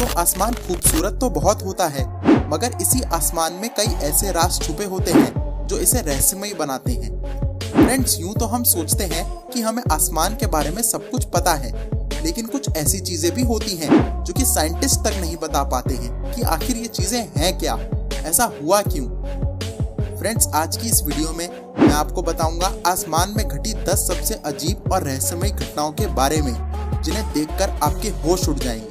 दोस्तों, आसमान खूबसूरत तो बहुत होता है, मगर इसी आसमान में कई ऐसे राज छुपे होते हैं जो इसे रहस्यमयी बनाते हैं। फ्रेंड्स, यूं तो हम सोचते हैं कि हमें आसमान के बारे में सब कुछ पता है, लेकिन कुछ ऐसी चीजें भी होती हैं जो कि साइंटिस्ट तक नहीं बता पाते हैं कि आखिर ये चीजें हैं क्या, ऐसा हुआ क्यों। फ्रेंड्स, आज की इस वीडियो में मैं आपको बताऊंगा आसमान में घटी 10 सबसे अजीब और रहस्यमयी घटनाओं के बारे में, जिन्हें देखकर आपके होश उड़ जाएंगे।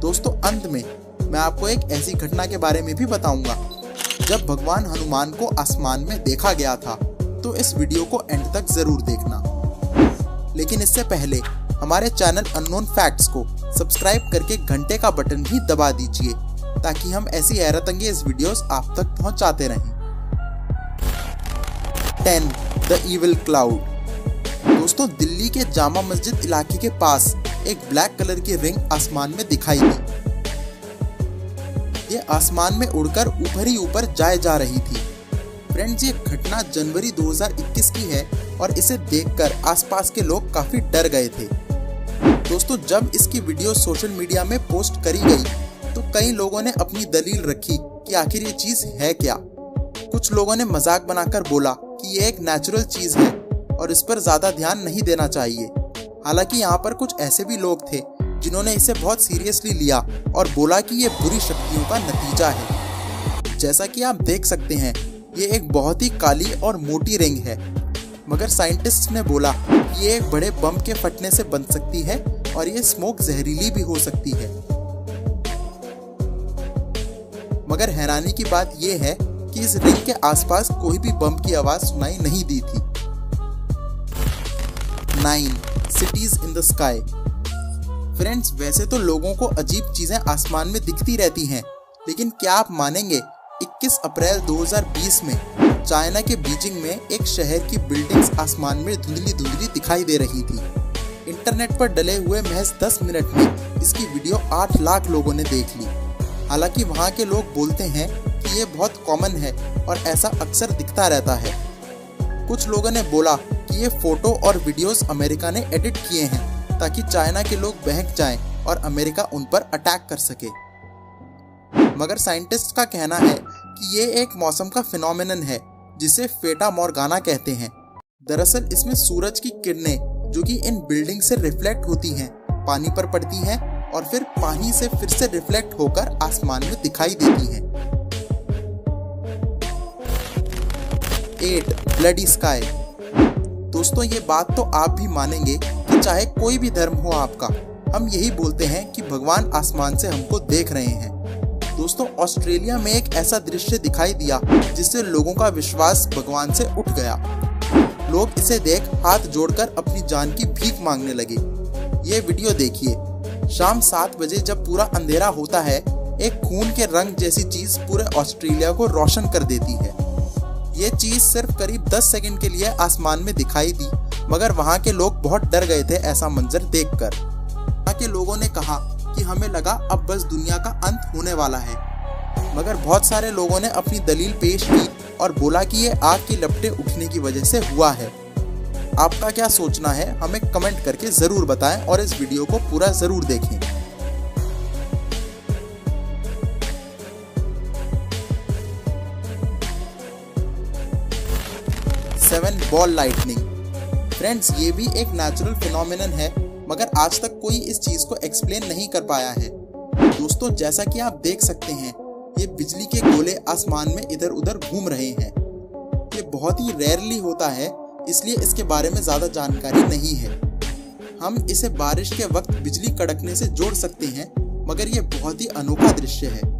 दोस्तों, अंत में मैं आपको एक ऐसी घटना के बारे में भी बताऊंगा जब भगवान हनुमान को आसमान में देखा गया था, तो इस वीडियो को एंड तक जरूर देखना। लेकिन इससे पहले हमारे चैनल अननोन फैक्ट्स को सब्सक्राइब करके घंटे का बटन भी दबा दीजिए, ताकि हम ऐसी हैरतअंगेज वीडियोस आप तक पहुंचाते रहें। 10. The evil cloud. दोस्तों, दिल्ली के जामा मस्जिद इलाके के पास एक ब्लैक कलर की रिंग आसमान में दिखाई दी। ये आसमान में उड़कर ऊपर ही ऊपर जाए जा रही थी। फ्रेंड्स, ये घटना जनवरी 2021 की है और इसे देखकर आसपास के लोग काफी डर गए थे। दोस्तों, जब इसकी वीडियो सोशल मीडिया में पोस्ट करी गई तो कई लोगों ने अपनी दलील रखी कि आखिर ये चीज है क्या। कुछ लोगों ने मजाक बनाकर बोला कि ये एक नेचुरल चीज है और इस पर ज्यादा ध्यान नहीं देना चाहिए। हालांकि यहाँ पर कुछ ऐसे भी लोग थे जिन्होंने इसे बहुत सीरियसली लिया और बोला कि ये बुरी शक्तियों का नतीजा है। जैसा कि आप देख सकते हैं, ये एक बहुत ही काली और मोटी रिंग है, मगर साइंटिस्ट ने बोला कि ये एक बड़े बम के फटने से बन सकती है और ये स्मोक जहरीली भी हो सकती है। मगर हैरानी की बात यह है कि इस रिंग के आसपास कोई भी बम की आवाज सुनाई नहीं दी थी। 9. Cities in the sky. Friends, वैसे तो लोगों को अजीब चीजें आसमान में दिखती रहती हैं, लेकिन क्या आप मानेंगे 21 अप्रैल 2020 में चाइना के बीजिंग में एक शहर की बिल्डिंग्स आसमान में धुंधली धुंधली दिखाई दे रही थी। इंटरनेट पर डले हुए महज 10 मिनट में इसकी वीडियो 8 लाख लोगों ने देख ली। हालांकि वहाँ के लोग बोलते हैं कि ये बहुत कॉमन है और ऐसा अक्सर दिखता रहता है। कुछ लोगों ने बोला कि ये फोटो और वीडियोस अमेरिका ने एडिट किए हैं ताकि चाइना के लोग बहक जाएं और अमेरिका उन पर अटैक कर सके। मगर साइंटिस्ट का कहना है कि ये एक मौसम का फिनोमेनन है जिसे फेटा मॉर्गाना कहते हैं। दरअसल इसमें सूरज की किरणें जो कि इन बिल्डिंग से रिफ्लेक्ट होती हैं, पानी पर पड़ती हैं और फिर पानी से फिर से रिफ्लेक्ट होकर आसमान में दिखाई देती हैं। 8. Bloody sky. दोस्तों, ये बात तो आप भी मानेंगे कि चाहे कोई भी धर्म हो आपका, हम यही बोलते हैं कि भगवान आसमान से हमको देख रहे हैं। दोस्तों, ऑस्ट्रेलिया में एक ऐसा दृश्य दिखाई दिया जिससे लोगों का विश्वास भगवान से उठ गया। लोग इसे देख हाथ जोड़कर अपनी जान की भीख मांगने लगे। ये वीडियो देखिए। शाम 7 बजे जब पूरा अंधेरा होता है, एक खून के रंग जैसी चीज पूरे ऑस्ट्रेलिया को रोशन कर देती है। ये चीज सिर्फ करीब 10 सेकंड के लिए आसमान में दिखाई दी, मगर वहाँ के लोग बहुत डर गए थे ऐसा मंजर देखकर। वहाँ के लोगों ने कहा कि हमें लगा अब बस दुनिया का अंत होने वाला है। मगर बहुत सारे लोगों ने अपनी दलील पेश की और बोला कि ये आग की लपटें उठने की वजह से हुआ है। आपका क्या सोचना है, हमें कमेंट करके जरूर बताएं और इस वीडियो को पूरा जरूर देखें। 7. Ball lightning. फ्रेंड्स, ये भी एक नेचुरल फिनोमेनन है, मगर आज तक कोई इस चीज को एक्सप्लेन नहीं कर पाया है। दोस्तों, जैसा कि आप देख सकते हैं, ये बिजली के गोले आसमान में इधर उधर घूम रहे हैं। ये बहुत ही रेयरली होता है, इसलिए इसके बारे में ज्यादा जानकारी नहीं है। हम इसे बारिश के वक्त बिजली कड़कने से जोड़ सकते हैं, मगर ये बहुत ही अनोखा दृश्य है।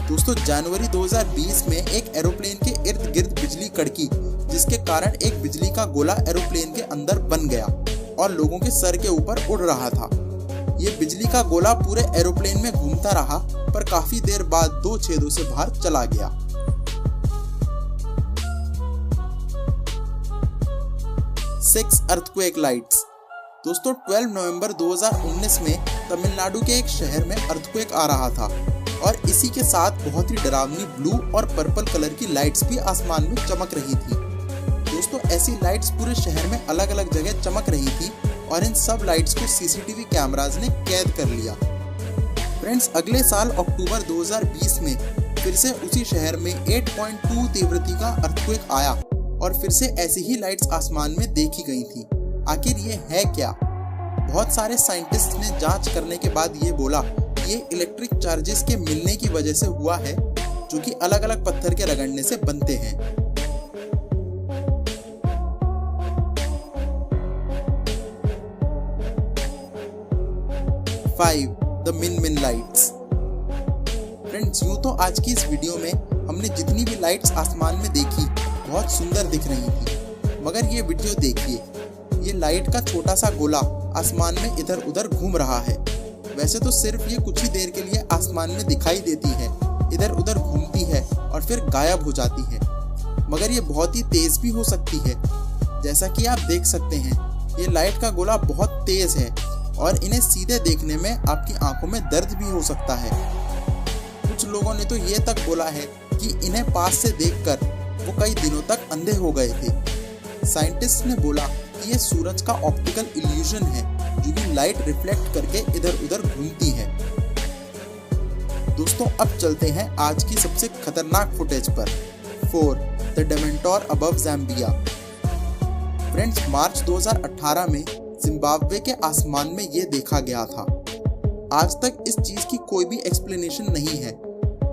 दोस्तों, जनवरी 2020 में एक एरोप्लेन के इर्द गिर्द बिजली कड़की, जिसके कारण एक बिजली का गोला एरोप्लेन के अंदर बन गया और लोगों के सर के ऊपर उड़ रहा था। ये बिजली का गोला पूरे एरोप्लेन में घूमता रहा, पर काफी देर बाद 2 छेदों से बाहर चला गया। 6. Earthquake lights. दोस्तों, 12 नवंबर 2019 में तमिलनाडु के एक शहर में अर्थक्वेक आ रहा था और इसी के साथ बहुत ही डरावनी ब्लू और पर्पल कलर की लाइट्स भी आसमान में चमक रही थी। दोस्तों, ऐसी लाइट्स पूरे शहर में अलग अलग जगह चमक रही थी और इन सब लाइट्स को सीसीटीवी कैमरास ने कैद कर लिया। फ्रेंड्स, अगले साल अक्टूबर 2020 में फिर से उसी शहर में 8.2 तीव्रता का अर्थक्वेक आया और फिर से ऐसी ही लाइट्स आसमान में देखी गई थी। आखिर ये है क्या? बहुत सारे साइंटिस्ट ने जांच करने के बाद ये बोला कि ये इलेक्ट्रिक चार्जेस के मिलने की वजह से हुआ है, जो कि अलग अलग पत्थर के रगड़ने से बनते हैं। द मिन मिन लाइट्स। फ्रेंड्स, यूं तो आज की इस वीडियो में हमने जितनी भी लाइट्स आसमान में देखी बहुत सुंदर दिख रही थी, मगर ये वीडियो देखिए, ये लाइट का छोटा सा गोला आसमान में इधर उधर घूम रहा है। वैसे तो सिर्फ ये कुछ ही देर के लिए आसमान में दिखाई देती है, इधर उधर घूमती है और फिर गायब हो जाती है, मगर ये बहुत ही तेज भी हो सकती है। जैसा कि आप देख सकते हैं, ये लाइट का गोला बहुत तेज है और इन्हें सीधे देखने में आपकी आंखों में दर्द भी हो सकता है। कुछ लोगों ने तो ये तक बोला है कि इन्हें पास से देखकर वो कई दिनों तक अंधे हो गए थे। साइंटिस्ट ने बोला कि ये सूरज का ऑप्टिकल इल्यूजन है, जो कि लाइट रिफ्लेक्ट करके इधर उधर घूमती है। दोस्तों, अब चलते हैं आज की सबसे खतरनाक फुटेज पर। 4 द डेमेंटोर अबव ज़ाम्बिया। फ्रेंड्स, मार्च 2018 में जिम्बाब्वे के आसमान में ये देखा गया था। आज तक इस चीज की कोई भी एक्सप्लेनेशन नहीं है।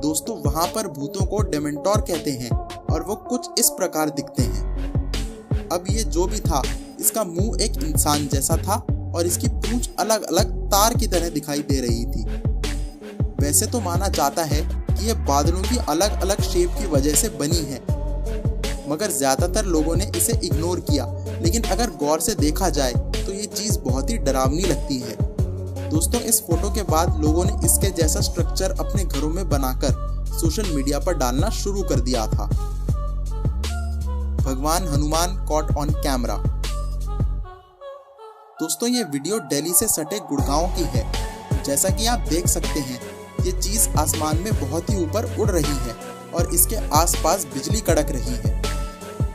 दोस्तों, वहां पर भूतों को डेमेंटोर कहते हैं और वो कुछ इस प्रकार दिखते हैं। अब ये जो भी था, इसका मुंह एक इंसान जैसा था और इसकी पूंछ अलग अलग तार की तरह दिखाई दे रही थी। वैसे तो माना जाता है कि ये बादलों की अलग अलग शेप की वजह से बनी है, मगर ज्यादातर लोगों ने इसे इग्नोर किया। लेकिन अगर गौर से देखा जाए तो ये चीज बहुत ही डरावनी लगती है। दोस्तों, इस फोटो के बाद लोगों ने इसके जैसा स्ट्रक्चर अपने घरों में बनाकर सोशल मीडिया पर डालना शुरू कर दिया था। भगवान हनुमान कॉट ऑन कैमरा। दोस्तों, ये वीडियो दिल्ली से सटे गुड़गांव की है। जैसा कि आप देख सकते हैं, ये चीज आसमान में बहुत ही ऊपर उड़ रही है और इसके आसपास बिजली कड़क रही है।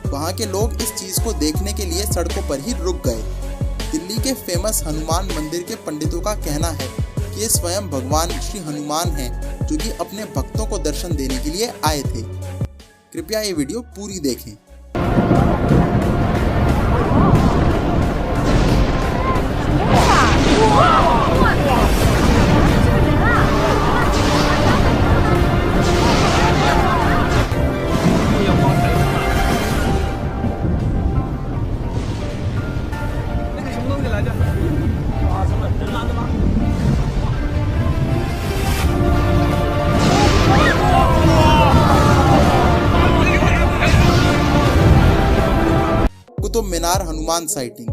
वहाँ के लोग इस चीज को देखने के लिए सड़कों पर ही रुक गए। दिल्ली के फेमस हनुमान मंदिर के पंडितों का कहना है कि ये स्वयं भगवान श्री हनुमान हैं, जो कि अपने भक्तों को दर्शन देने के लिए आए थे। कृपया ये वीडियो पूरी देखें। कुतुब मीनार हनुमान साइटिंग।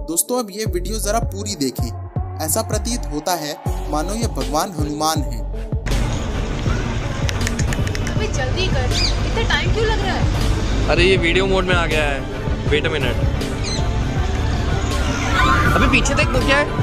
दोस्तों, अब ये वीडियो जरा पूरी देखें। ऐसा प्रतीत होता है मानो ये भगवान हनुमान हैं। अबे जल्दी कर, इतना टाइम क्यों लग रहा है? अरे ये वीडियो मोड में आ गया है। Wait a minute. अबे पीछे देख, वो क्या है?